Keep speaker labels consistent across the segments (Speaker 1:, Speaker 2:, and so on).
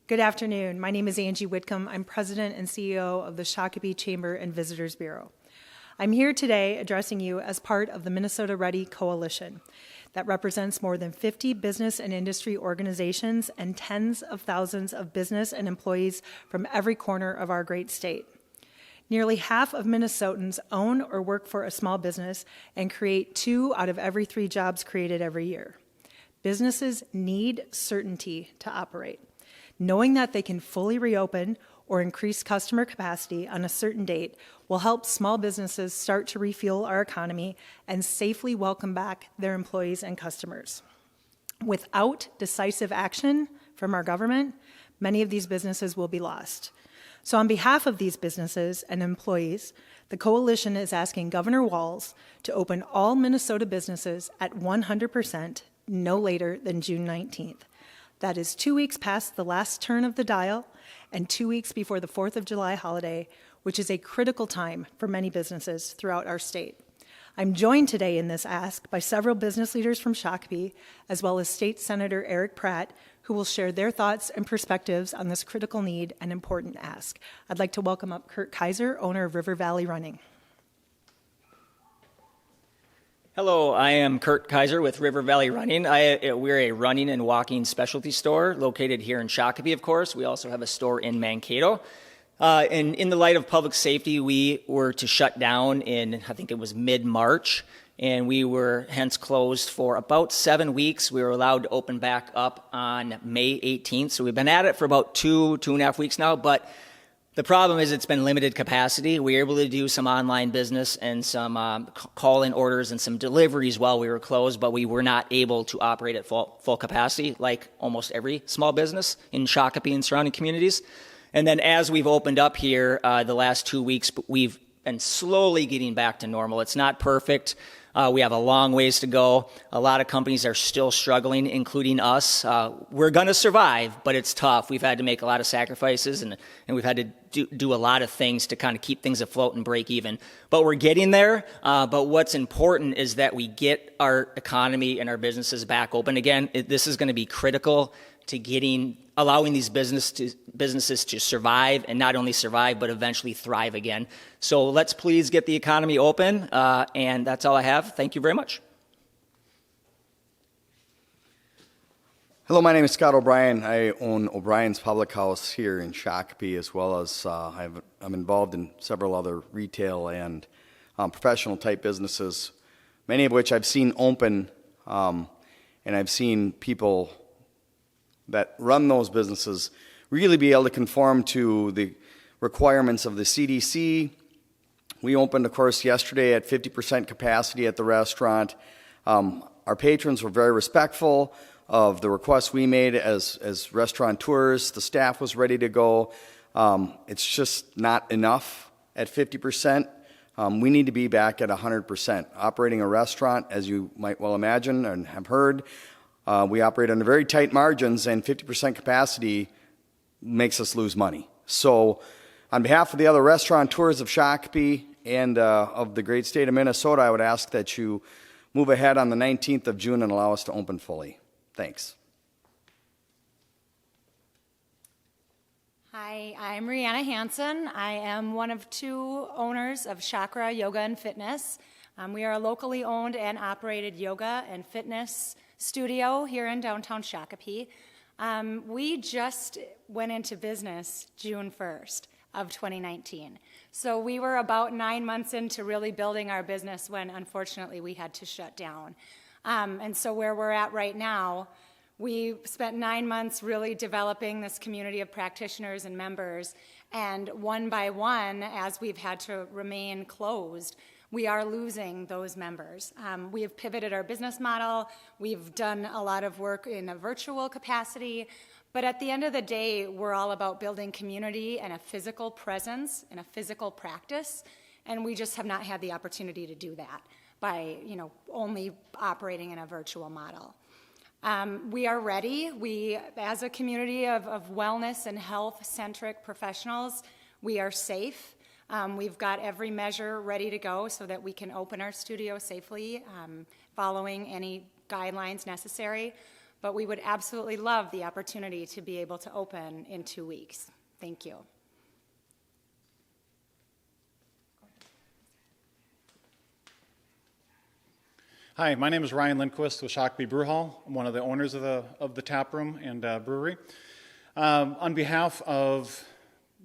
Speaker 1: Good afternoon. My name is Angie Whitcomb. I'm President and CEO of the Shakopee Chamber and Visitors Bureau. I'm here today addressing you as part of the Minnesota Ready Coalition that represents more than 50 business and industry organizations and tens of thousands of business and employees from every corner of our great state. Nearly half of Minnesotans own or work for a small business and create 2 out of every 3 jobs created every year. Businesses need certainty to operate. Knowing that they can fully reopen or increase customer capacity on a certain date will help small businesses start to refuel our economy and safely welcome back their employees and customers. Without decisive action from our government, many of these businesses will be lost. So on behalf of these businesses and employees, the coalition is asking Governor Walz to open all Minnesota businesses at 100% no later than June 19th. That is 2 weeks past the last turn of the dial and 2 weeks before the 4th of July holiday, which is a critical time for many businesses throughout our state. I'm joined today in this ask by several business leaders from Shakopee, as well as State Senator Eric Pratt, who will share their thoughts and perspectives on this critical need and important ask. I'd like to welcome up Kurt Kaiser, owner of River Valley Running.
Speaker 2: Hello, I am Kurt Kaiser with River Valley Running. We're a running and walking specialty store located here in Shakopee, of course. We also have a store in Mankato. And in the light of public safety, we were to shut down in, I think it was mid-March, and we were hence closed for about 7 weeks. We were allowed to open back up on May 18th. So we've been at it for about 2.5 weeks now, but the problem is it's been limited capacity. We were able to do some online business and some call-in orders and some deliveries while we were closed, but we were not able to operate at full capacity like almost every small business in Shakopee and surrounding communities. And then as we've opened up here the last 2 weeks, we've been slowly getting back to normal. It's not perfect. We have a long ways to go. A lot of companies are still struggling, including us. We're going to survive, but it's tough. We've had to make a lot of sacrifices, and we've had to do a lot of things to kind of keep things afloat and break even. But we're getting there. But what's important is that we get our economy and our businesses back open again. This is going to be critical to allowing these businesses to survive, and not only survive, but eventually thrive again. So let's please get the economy open, and that's all I have. Thank you very much.
Speaker 3: Hello, my name is Scott O'Brien. I own OBrians Public House here in Shakopee, as well as I'm involved in several other retail and professional type businesses, many of which I've seen open, and I've seen people that run those businesses really be able to conform to the requirements of the CDC. We opened, of course, yesterday at 50% capacity at the restaurant. Our patrons were very respectful of the requests we made as restaurateurs. The staff was ready to go. It's just not enough at 50%. We need to be back at 100%. Operating a restaurant, as you might well imagine and have heard, we operate under very tight margins, and 50% capacity makes us lose money. So on behalf of the other restaurateurs of Shakopee and of the great state of Minnesota, I would ask that you move ahead on the 19th of June and allow us to open fully. Thanks.
Speaker 4: Hi, I'm Rihanna Hansen. I am one of 2 owners of Chakra Yoga and Fitness. We are a locally owned and operated yoga and fitness studio here in downtown Shakopee. We just went into business June 1st of 2019. So we were about 9 months into really building our business when unfortunately we had to shut down. And so where we're at right now, we spent 9 months really developing this community of practitioners and members, and one by one, as we've had to remain closed, we are losing those members. We have pivoted our business model. We've done a lot of work in a virtual capacity, but at the end of the day, we're all about building community and a physical presence and a physical practice, and we just have not had the opportunity to do that by, only operating in a virtual model. We are ready. We, as a community of wellness and health-centric professionals, we are safe. We've got every measure ready to go so that we can open our studio safely, following any guidelines necessary. but we would absolutely love the opportunity to be able to open in 2 weeks. Thank you.
Speaker 5: Hi, my name is Ryan Lindquist with Shakopee Brew Hall. I'm one of the owners of the tap room and brewery. On behalf of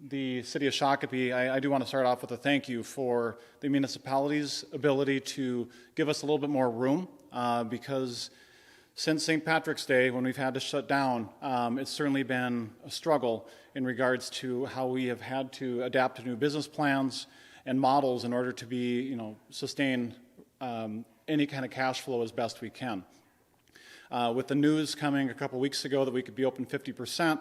Speaker 5: the city of Shakopee, I do want to start off with a thank you for the municipality's ability to give us a little bit more room because since St. Patrick's Day, when we've had to shut down, it's certainly been a struggle in regards to how we have had to adapt to new business plans and models in order to be, sustain any kind of cash flow as best we can. With the news coming a couple weeks ago that we could be open 50%,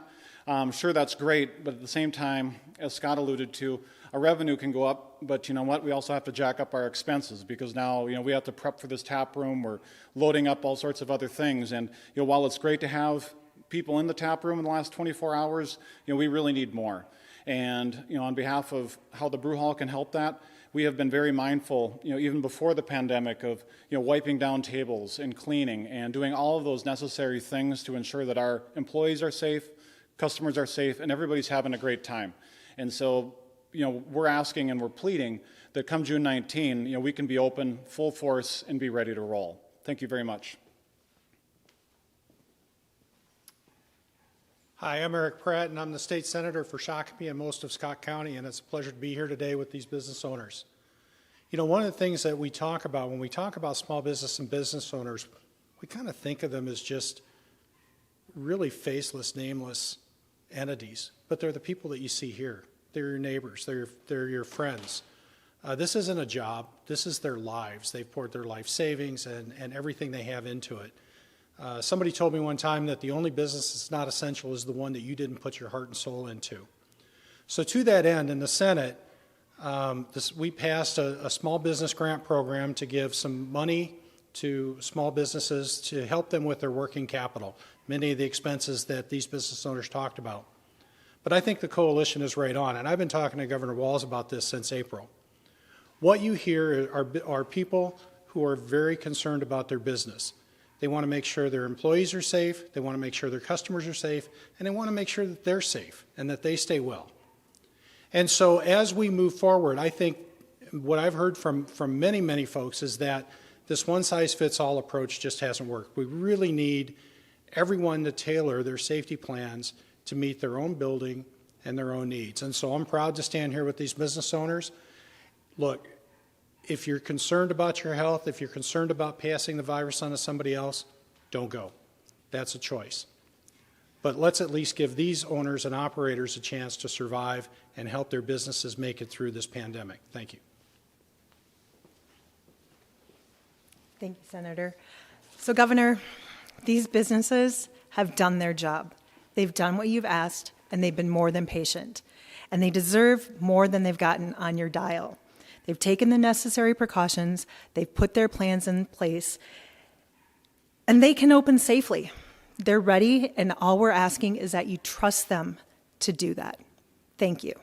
Speaker 5: sure, that's great, but at the same time, as Scott alluded to, our revenue can go up, but you know what? We also have to jack up our expenses because now, we have to prep for this tap room. We're loading up all sorts of other things, and while it's great to have people in the tap room in the last 24 hours, we really need more. And on behalf of how the brew hall can help that, we have been very mindful, even before the pandemic, of wiping down tables and cleaning and doing all of those necessary things to ensure that our employees are safe, customers are safe, and everybody's having a great time. And so, we're asking and we're pleading that come June 19, we can be open full force and be ready to roll. Thank you very much.
Speaker 6: Hi, I'm Eric Pratt, and I'm the state senator for Shakopee and most of Scott County, and it's a pleasure to be here today with these business owners. One of the things that we talk about when we talk about small business and business owners, we kind of think of them as just really faceless, nameless entities, but they're the people that you see here. They're your neighbors, they're your friends. This isn't a job, this is their lives. They've poured their life savings and everything they have into it. Somebody told me one time that the only business that's not essential is the one that you didn't put your heart and soul into. So to that end, in the Senate, we passed a small business grant program to give some money to small businesses to help them with their working capital, many of the expenses that these business owners talked about. But I think the coalition is right on, and I've been talking to Governor Walz about this since April. What you hear are people who are very concerned about their business. They want to make sure their employees are safe, they want to make sure their customers are safe, and they want to make sure that they're safe and that they stay well. And so as we move forward, I think what I've heard from many, many folks is that this one-size-fits-all approach just hasn't worked. We really need everyone to tailor their safety plans to meet their own building and their own needs. And so I'm proud to stand here with these business owners. Look, if you're concerned about your health, if you're concerned about passing the virus on to somebody else, don't go. That's a choice. But let's at least give these owners and operators a chance to survive and help their businesses make it through this pandemic. Thank you.
Speaker 1: Thank you, Senator. So, Governor, these businesses have done their job. They've done what you've asked, and they've been more than patient. And they deserve more than they've gotten on your dial. They've taken the necessary precautions, they've put their plans in place, and they can open safely. They're ready, and all we're asking is that you trust them to do that. Thank you.